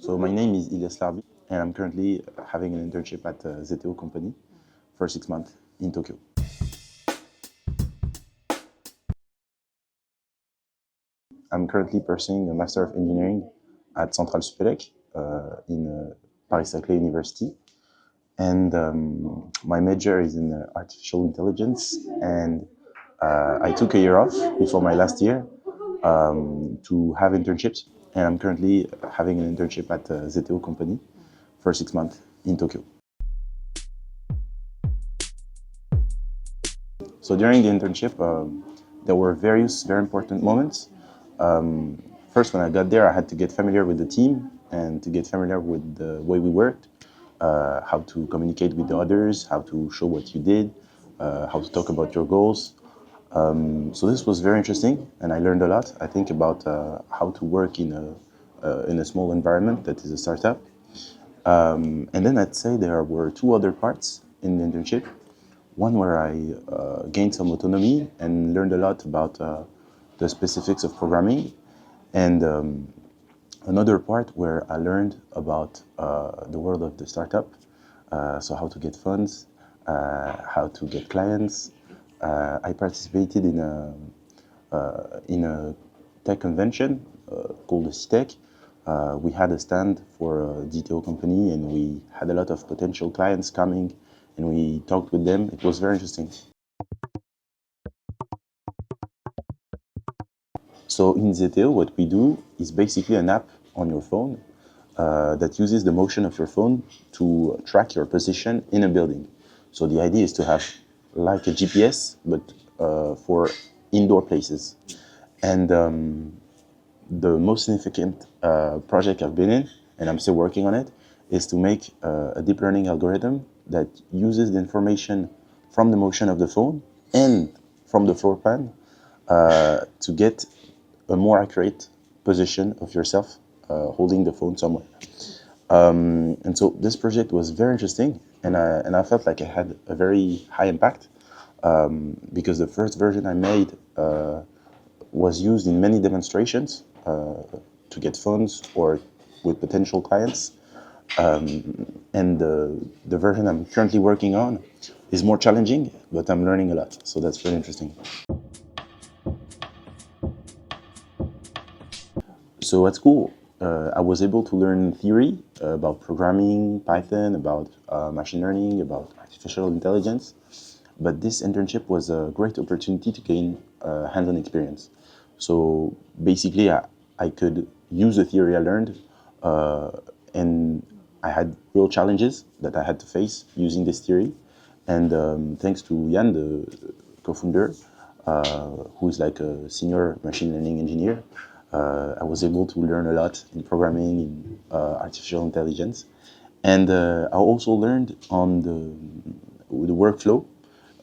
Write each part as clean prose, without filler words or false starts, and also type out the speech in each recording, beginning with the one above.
So my name is Ylias, and I'm currently having an internship at a zeteoh company for 6 months in Tokyo. I'm currently pursuing a Master of Engineering at CentraleSupélec in Paris-Saclay University. And my major is in artificial intelligence, and I took a year off before my last year to have internships, and I'm currently having an internship at a zeteoh company for 6 months in Tokyo. So during the internship, there were various very important moments. First, when I got there, I had to get familiar with the team and to get familiar with the way we worked, how to communicate with the others, how to show what you did, how to talk about your goals. So this was very interesting, and I learned a lot, I think, about how to work in a small environment that is a startup. And then I'd say there were two other parts in the internship. One where I gained some autonomy and learned a lot about the specifics of programming, and another part where I learned about the world of the startup, so how to get funds, how to get clients. I participated in a tech convention called the CTech. We had a stand for a zeteoh company, and we had a lot of potential clients coming, and we talked with them. It was very interesting. So in zeteoh, what we do is basically an app on your phone that uses the motion of your phone to track your position in a building. So the idea is to have like a GPS, but for indoor places. And the most significant project I've been in, and I'm still working on it, is to make a deep learning algorithm that uses the information from the motion of the phone and from the floor plan to get a more accurate position of yourself holding the phone somewhere. And so this project was very interesting, and I felt like I had a very high impact because the first version I made was used in many demonstrations to get funds or with potential clients. And the version I'm currently working on is more challenging, but I'm learning a lot, so that's very interesting. So at school, I was able to learn theory about programming, Python, about machine learning, about artificial intelligence. But this internship was a great opportunity to gain hands-on experience. So basically, I could use the theory I learned, and I had real challenges that I had to face using this theory. And thanks to Jan, the co-founder, who is like a senior machine learning engineer, I was able to learn a lot in programming, in artificial intelligence. And I also learned on the workflow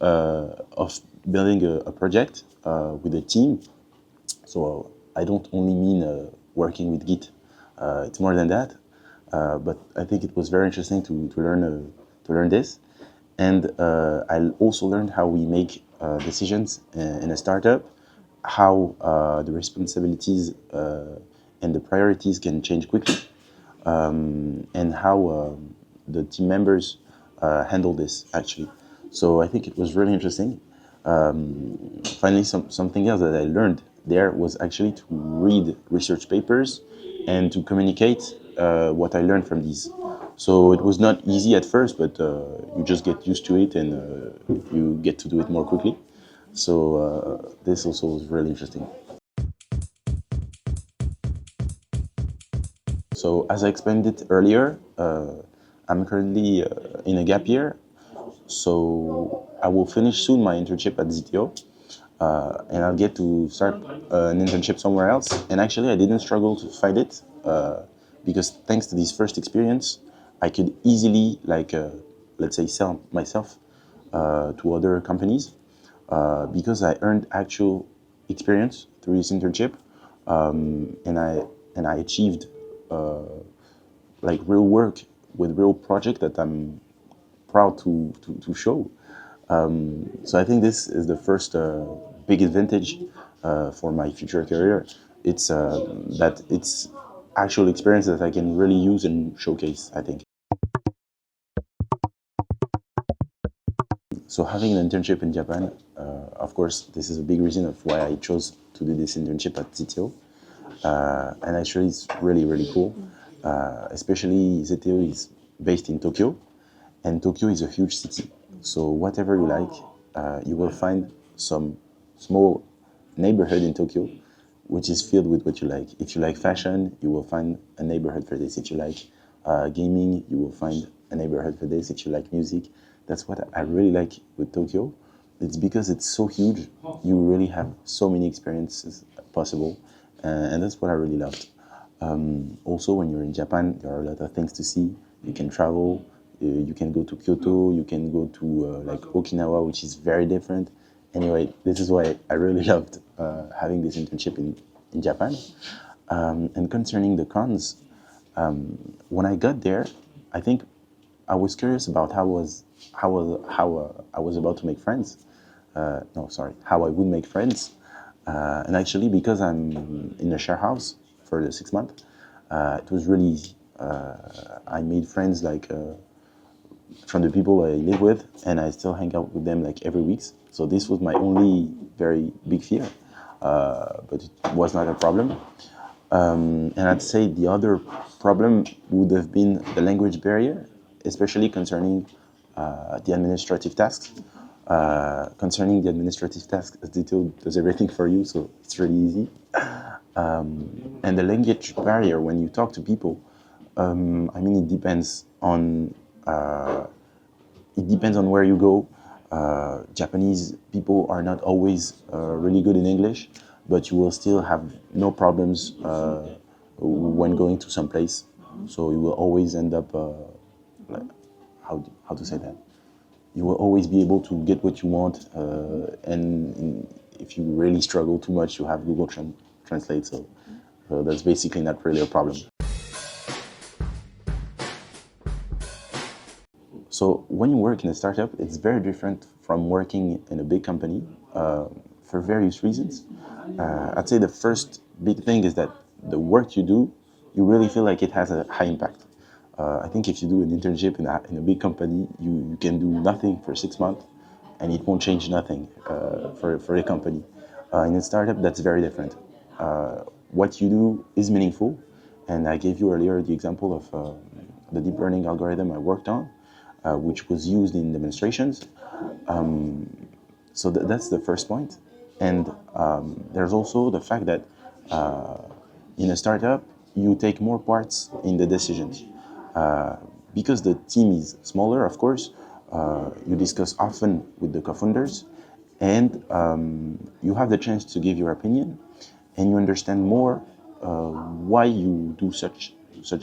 of building a project with a team. So I don't only mean working with Git. It's more than that. But I think it was very interesting to learn this. And I also learned how we make decisions in a startup, how the responsibilities and the priorities can change quickly, and how the team members handle this actually. So I think it was really interesting. Finally, something else that I learned there was actually to read research papers and to communicate what I learned from these. So it was not easy at first, but you just get used to it, and you get to do it more quickly. So this also was really interesting. So as I explained it earlier, I'm currently in a gap year. So I will finish soon my internship at zeteoh, and I'll get to start an internship somewhere else. And actually, I didn't struggle to find it because thanks to this first experience, I could easily, let's say, sell myself to other companies because I earned actual experience through this internship, and I achieved like real work with real project that I'm proud to show. So I think this is the first big advantage for my future career. It's that it's actual experience that I can really use and showcase, I think. So having an internship in Japan, of course, this is a big reason of why I chose to do this internship at zeteoh. And actually, it's really, really cool. Especially zeteoh is based in Tokyo, and Tokyo is a huge city. So whatever you like, you will find some small neighborhood in Tokyo, which is filled with what you like. If you like fashion, you will find a neighborhood for this. If you like gaming, you will find a neighborhood for this. If you like music, that's what I really like with Tokyo. It's because it's so huge. You really have so many experiences possible, and that's what I really loved. Also, when you're in Japan, there are a lot of things to see. You can travel. You can go to Kyoto. You can go to like Okinawa, which is very different. Anyway, this is why I really loved having this internship in Japan. And concerning the cons, when I got there, I think I was curious about how I was about to make friends. No, sorry, how I would make friends. And actually, because I'm in a share house for the 6 months, it was really easy. I made friends like from the people I live with, and I still hang out with them like every week. So this was my only very big fear, but it was not a problem. And I'd say the other problem would have been the language barrier, especially concerning the administrative tasks. Concerning the administrative tasks, zeteoh does everything for you, so it's really easy. And the language barrier, when you talk to people, I mean, it depends on where you go. Japanese people are not always really good in English, but you will still have no problems when going to some place. So you will always end up, like, how to say that? You will always be able to get what you want, and if you really struggle too much, you have Google Translate. So that's basically not really a problem. So when you work in a startup, it's very different from working in a big company for various reasons. I'd say the first big thing is that the work you do, you really feel like it has a high impact. I think if you do an internship in a big company, you can do nothing for 6 months and it won't change nothing for the company. In a startup, that's very different. What you do is meaningful, and I gave you earlier the example of the deep learning algorithm I worked on, which was used in demonstrations. So that's the first point. And there's also the fact that in a startup, you take more parts in the decisions. Because the team is smaller, of course, you discuss often with the co-founders, and you have the chance to give your opinion, and you understand more why you do such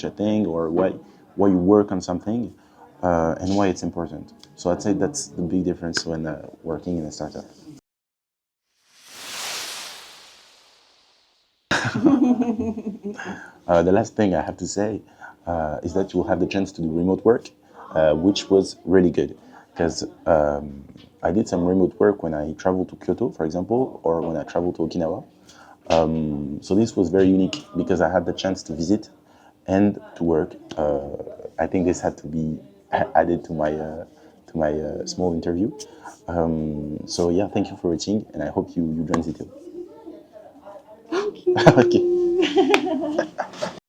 a thing, or why you work on something, and why it's important. So I'd say that's the big difference when working in a startup. The last thing I have to say is that you will have the chance to do remote work, which was really good, because I did some remote work when I traveled to Kyoto, for example, or when I traveled to Okinawa. So this was very unique because I had the chance to visit and to work. I think this had to be added to my small interview. So yeah, thank you for watching, and I hope you join zeteoh. Thank you. Okay.